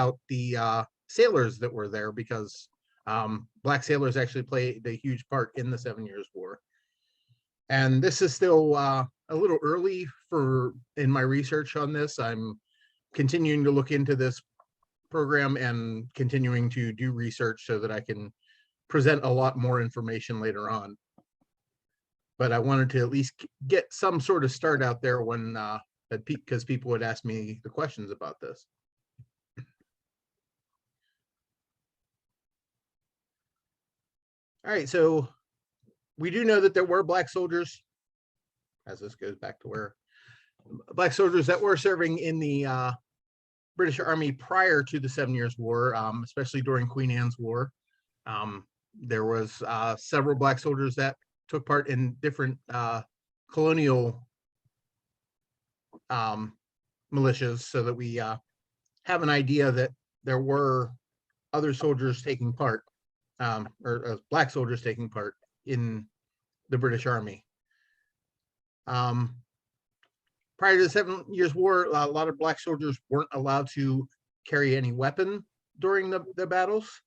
about the sailors that were there, because Black sailors actually played a huge part in the 7 Years' War. And this is still a little early in my research on this. I'm continuing to look into this program and continuing to do research so that I can present a lot more information later on. But I wanted to at least get some sort of start out there when because people would ask me the questions about this. All right, so we do know that there were Black soldiers, as this goes back to where Black soldiers that were serving in the British Army prior to the 7 Years' War, especially during Queen Anne's War. There was several Black soldiers that took part in different colonial militias, so that we have an idea that there were other soldiers taking part, or Black soldiers taking part in the British Army. Prior to the 7 Years' War, a lot of Black soldiers weren't allowed to carry any weapon during the battles.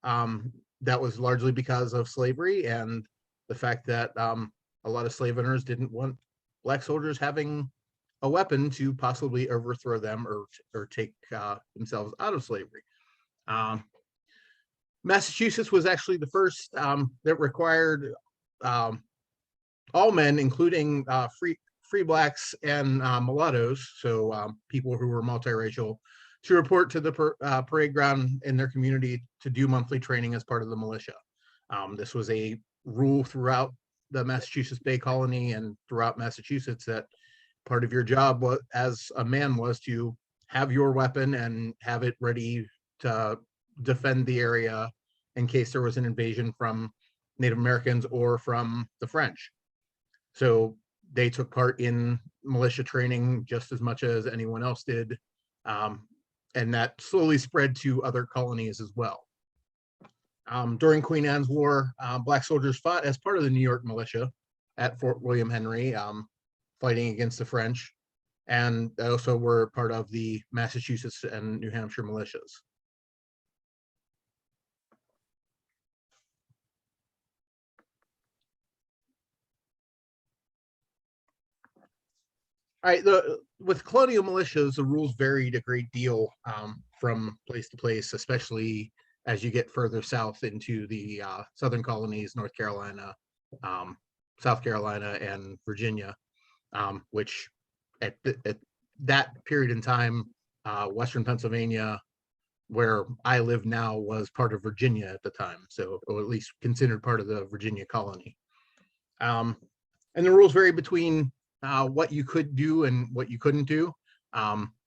That was largely because of slavery and the fact that a lot of slave owners didn't want Black soldiers having a weapon to possibly overthrow them or take themselves out of slavery. Massachusetts was actually the first that required all men, including free Blacks and mulattoes, so people who were multiracial, to report to the parade ground in their community to do monthly training as part of the militia. This was a rule throughout the Massachusetts Bay Colony and throughout Massachusetts, that part of your job as a man was to have your weapon and have it ready to defend the area in case there was an invasion from Native Americans or from the French. So they took part in militia training just as much as anyone else did. And that slowly spread to other colonies as well. During Queen Anne's War, Black soldiers fought as part of the New York militia at Fort William Henry, fighting against the French, and they also were part of the Massachusetts and New Hampshire militias. All right, with colonial militias, the rules varied a great deal from place to place, especially as you get further south into the southern colonies, North Carolina, South Carolina, and Virginia, which at that period in time, Western Pennsylvania, where I live now, was part of Virginia at the time, so or at least considered part of the Virginia colony. And the rules vary between what you could do and what you couldn't do.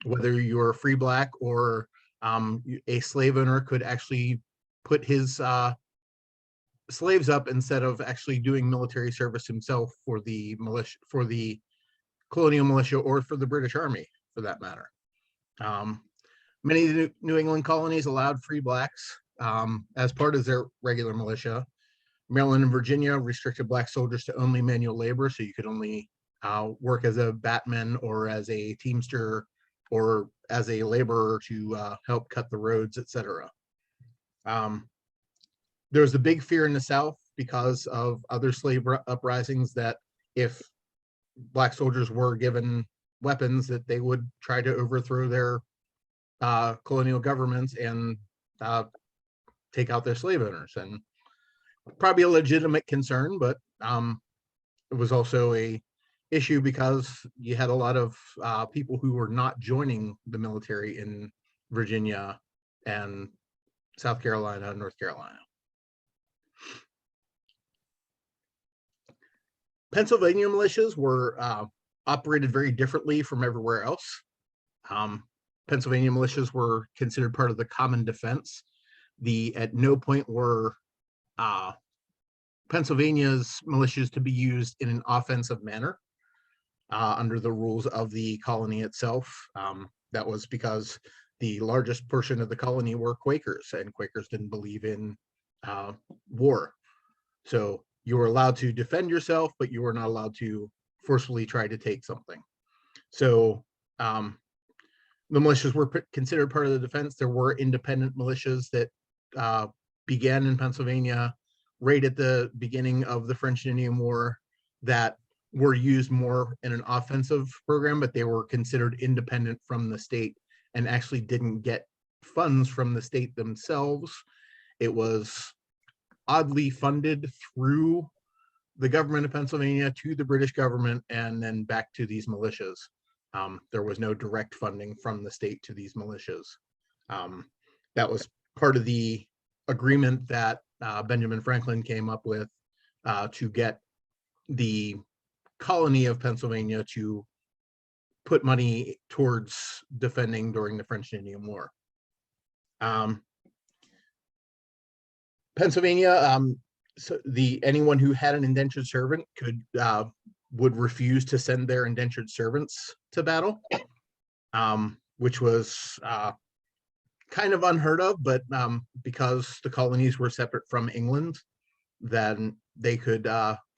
Whether you're a free Black or a slave owner could actually put his slaves up instead of actually doing military service himself for the militia, for the colonial militia, or for the British Army, for that matter. Many of the New England colonies allowed free Blacks as part of their regular militia. Maryland and Virginia restricted Black soldiers to only manual labor, so you could only work as a batman or as a teamster or as a laborer to help cut the roads, etc. There was a big fear in the South because of other slave uprisings that if Black soldiers were given weapons, that they would try to overthrow their colonial governments and take out their slave owners. And probably a legitimate concern, but it was also a issue because you had a lot of people who were not joining the military in Virginia and South Carolina and North Carolina. Pennsylvania militias were operated very differently from everywhere else. Pennsylvania militias were considered part of the common defense. At no point were Pennsylvania's militias to be used in an offensive manner under the rules of the colony itself. That was because the largest portion of the colony were Quakers, and Quakers didn't believe in war. So you were allowed to defend yourself, but you were not allowed to forcefully try to take something. So the militias were considered part of the defense. There were independent militias that began in Pennsylvania right at the beginning of the French and Indian War that were used more in an offensive program, but they were considered independent from the state and actually didn't get funds from the state themselves. It was oddly funded through the government of Pennsylvania to the British government and then back to these militias. There was no direct funding from the state to these militias. That was part of the agreement that Benjamin Franklin came up with to get the colony of Pennsylvania to put money towards defending during the French and Indian War. Pennsylvania, so anyone who had an indentured servant would refuse to send their indentured servants to battle, which was kind of unheard of, but because the colonies were separate from England, then they could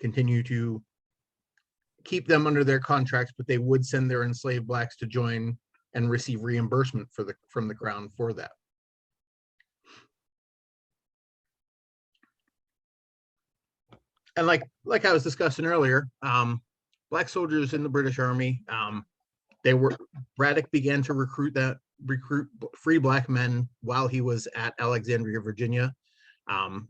continue to keep them under their contracts, but they would send their enslaved blacks to join and receive reimbursement from the crown for that. And like I was discussing earlier, black soldiers in the British Army, Braddock began to recruit free black men while he was at Alexandria, Virginia.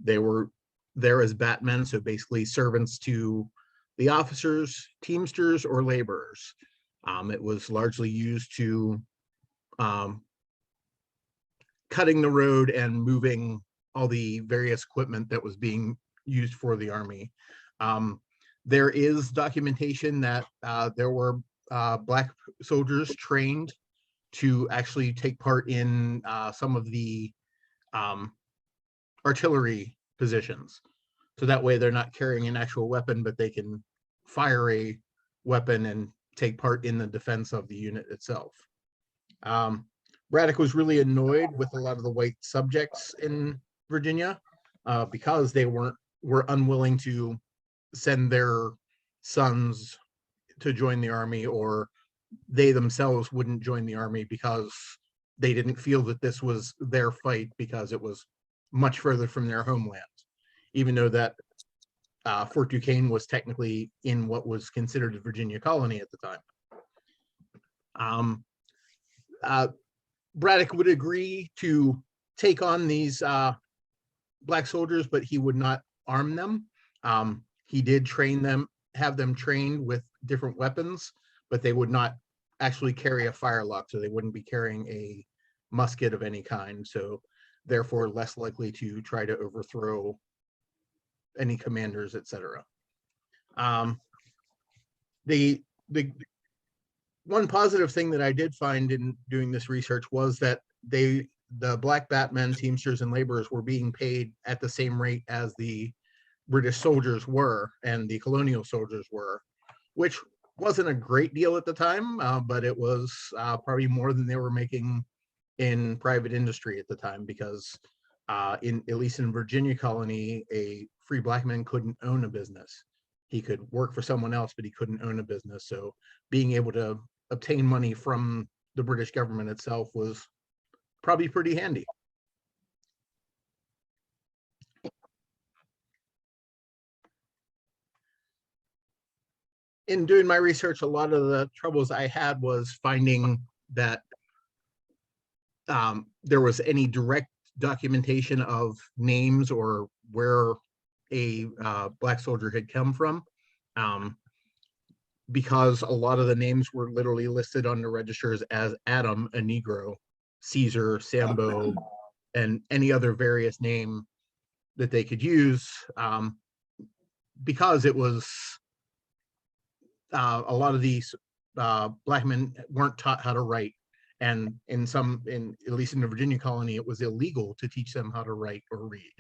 They were there as batmen, so basically servants to the officers, teamsters, or laborers. It was largely used to cutting the road and moving all the various equipment that was being used for the army. There is documentation that there were black soldiers trained to actually take part in some of the artillery positions. So that way they're not carrying an actual weapon, but they can fire a weapon and take part in the defense of the unit itself. Braddock was really annoyed with a lot of the white subjects in Virginia because they were unwilling to send their sons to join the army, or they themselves wouldn't join the army because they didn't feel that this was their fight because it was much further from their homeland, even though that Fort Duquesne was technically in what was considered a Virginia colony at the time. Braddock would agree to take on these black soldiers, but he would not arm them. He did have them trained with different weapons, but they would not actually carry a firelock, so they wouldn't be carrying a musket of any kind, so therefore less likely to try to overthrow any commanders, etc. The one positive thing that I did find in doing this research was that the black batmen, teamsters, and laborers were being paid at the same rate as the British soldiers were and the colonial soldiers were, which wasn't a great deal at the time, but it was probably more than they were making in private industry at the time, because at least in Virginia colony, a free black man couldn't own a business. He could work for someone else, but he couldn't own a business. So being able to obtain money from the British government itself was probably pretty handy. In doing my research, a lot of the troubles I had was finding that there was any direct documentation of names or where a black soldier had come from, because a lot of the names were literally listed on the registers as Adam, a Negro, Caesar, Sambo, and any other various name that they could use, because it was a lot of these black men weren't taught how to write, and at least in the Virginia colony, it was illegal to teach them how to write or read.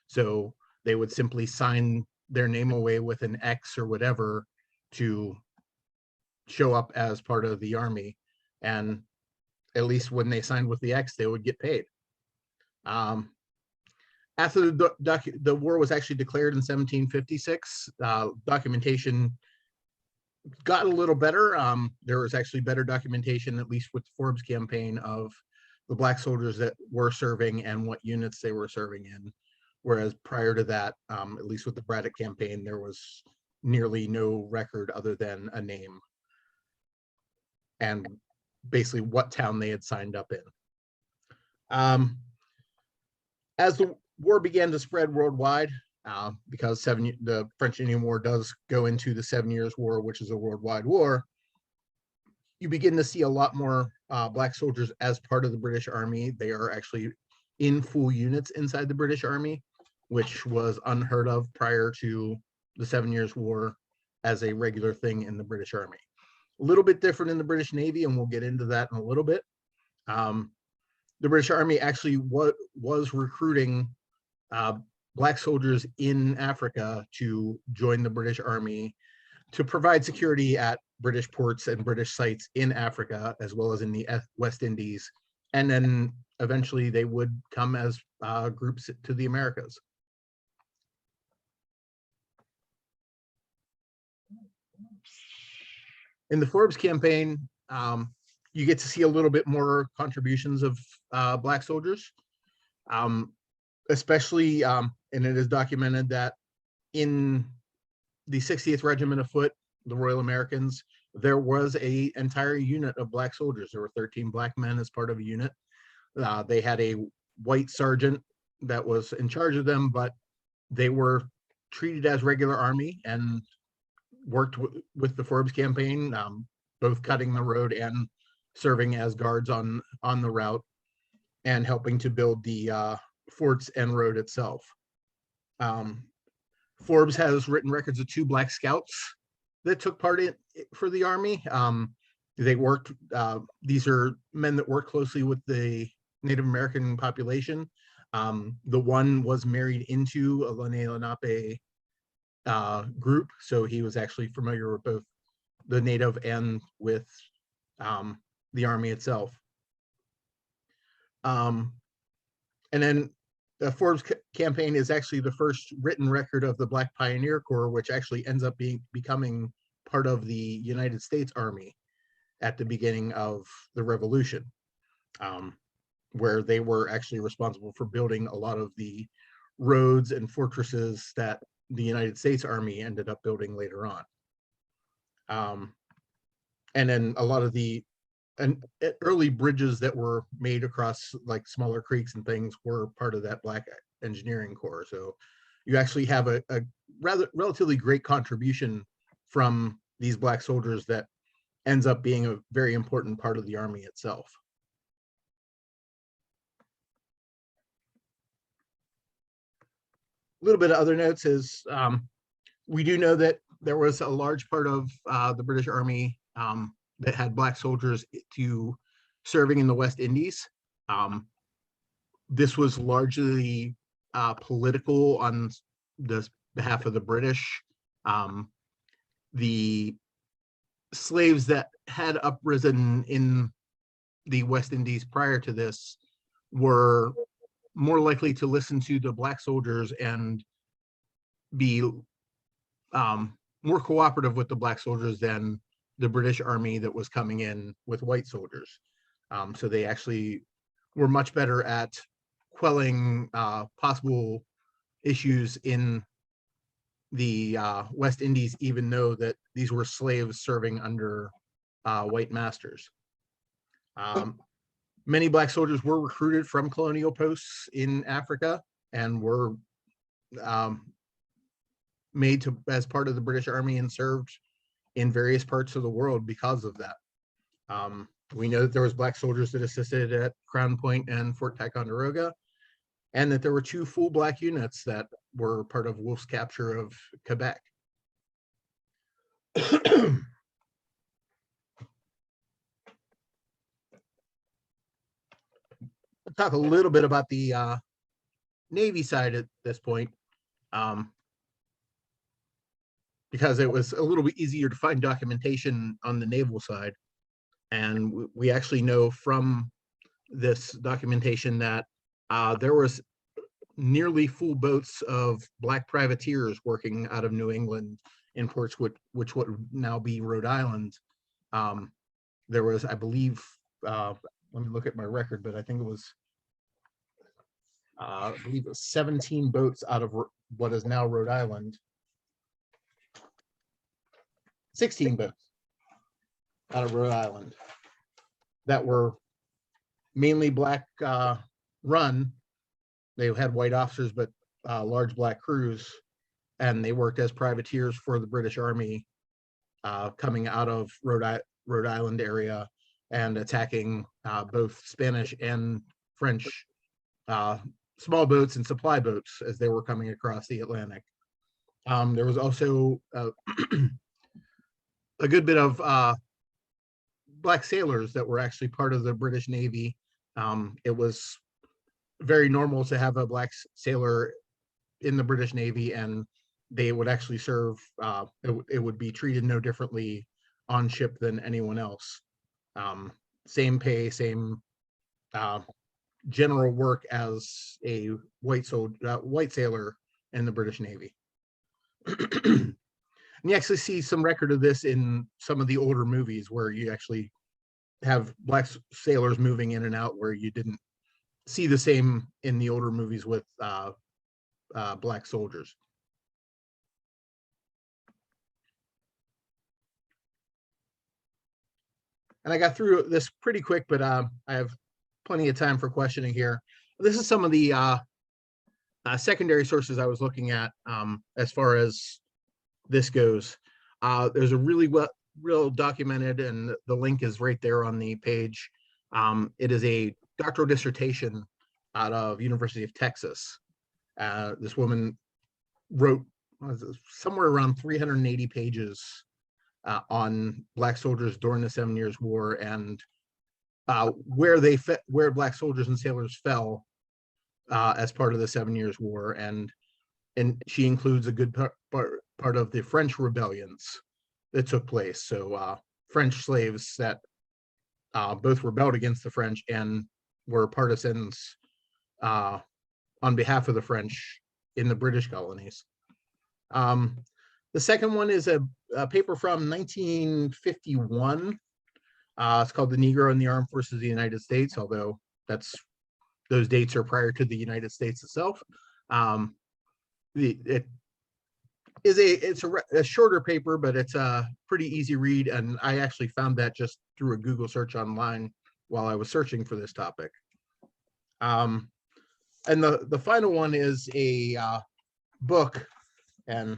So they would simply sign their name away with an X or whatever to show up as part of the army, and at least when they signed with the X, they would get paid. After the war was actually declared in 1756, documentation got a little better. There was actually better documentation, at least with the Forbes campaign, of the black soldiers that were serving and what units they were serving in. Whereas prior to that, at least with the Braddock campaign, there was nearly no record other than a name and basically what town they had signed up in. As the war began to spread worldwide, because the French Indian War does go into the 7 Years' War, which is a worldwide war, you begin to see a lot more black soldiers as part of the British Army. They are actually in full units inside the British Army, which was unheard of prior to the 7 Years' War as a regular thing in the British Army. A little bit different in the British Navy, and we'll get into that in a little bit. The British Army actually was recruiting black soldiers in Africa to join the British Army to provide security at British ports and British sites in Africa, as well as in the West Indies. And then eventually they would come as groups to the Americas. In the Forbes campaign, you get to see a little bit more contributions of black soldiers, especially, and it is documented that in the 60th Regiment of Foot, the Royal Americans, there was an entire unit of black soldiers. There were 13 black men as part of a unit. They had a white sergeant that was in charge of them, but they were treated as regular Army and worked with the Forbes campaign, both cutting the road and serving as guards on the route and helping to build the forts and road itself. Forbes has written records of 2 black scouts that took part in for the Army. They worked, these are men that work closely with the Native American population. The one was married into a Lenape group, so he was actually familiar with both the Native and with the Army itself. And then the Forbes campaign is actually the first written record of the Black Pioneer Corps, which actually ends up becoming part of the United States Army at the beginning of the Revolution, where they were actually responsible for building a lot of the roads and fortresses that the United States Army ended up building later on. And then a lot of the early bridges that were made across like smaller creeks and things were part of that Black Engineering Corps. So you actually have a relatively great contribution from these black soldiers that ends up being a very important part of the Army itself. A little bit of other notes is we do know that there was a large part of the British Army that had black soldiers to serving in the West Indies. This was largely political on the behalf of the British. The slaves that had uprisen in the West Indies prior to this were more likely to listen to the black soldiers and be more cooperative with the black soldiers than the British Army that was coming in with white soldiers. So they actually were much better at quelling possible issues in the West Indies, even though that these were slaves serving under white masters. Many black soldiers were recruited from colonial posts in Africa and were made as part of the British Army and served in various parts of the world because of that. We know that there was black soldiers that assisted at Crown Point and Fort Ticonderoga, and that there were 2 full black units that were part of Wolfe's capture of Quebec. I'll talk a little bit about the Navy side at this point, because it was a little bit easier to find documentation on the naval side. And we actually know from this documentation that there was nearly full boats of black privateers working out of New England in ports, which would now be Rhode Island. There was, I believe, let me look at my record, but I think it was, I believe it was 17 boats out of what is now Rhode Island. 16 boats out of Rhode Island that were mainly black run. They had white officers, but large black crews, and they worked as privateers for the British Army, coming out of Rhode Island area and attacking both Spanish and French small boats and supply boats as they were coming across the Atlantic. There was also a good bit of black sailors that were actually part of the British Navy. It was very normal to have a black sailor in the British Navy, and they would actually serve, it would be treated no differently on ship than anyone else. Same pay, same general work as a white sailor in the British Navy. And you actually see some record of this in some of the older movies where you actually have black sailors moving in and out, where you didn't see the same in the older movies with black soldiers. And I got through this pretty quick, but I have plenty of time for questioning here. This is some of the secondary sources I was looking at as far as this goes. There's a really real documented, and the link is right there on the page. It is a doctoral dissertation out of University of Texas. This woman wrote somewhere around 380 pages on black soldiers during the 7 Years' War, and where black soldiers and sailors fell as part of the 7 Years' War, and she includes a good part of the French rebellions that took place. So French slaves that both rebelled against the French and were partisans on behalf of the French in the British colonies. The second one is a paper from 1951. It's called "The Negro in the Armed Forces of the United States," although those dates are prior to the United States itself. It's a shorter paper, but it's a pretty easy read, and I actually found that just through a Google search online while I was searching for this topic. And the final one is a book, and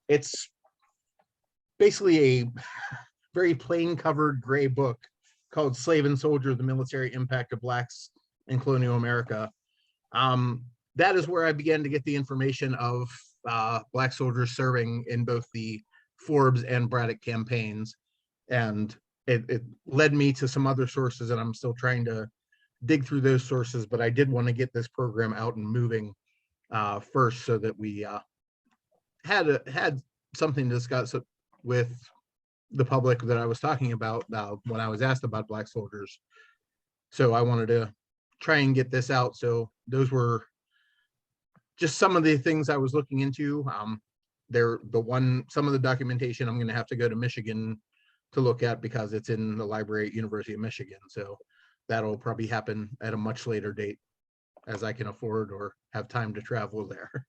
it's basically a very plain covered gray book called "Slave and Soldier: The Military Impact of Blacks in Colonial America." That is where I began to get the information of black soldiers serving in both the Forbes and Braddock campaigns, and it led me to some other sources, and I'm still trying to dig through those sources, but I did want to get this program out and moving first, so that we had something to discuss with the public that I was talking about when I was asked about black soldiers. So I wanted to try and get this out. So those were just some of the things I was looking into. Some of the documentation I'm going to have to go to Michigan to look at, because it's in the library at University of Michigan. So that'll probably happen at a much later date as I can afford or have time to travel there.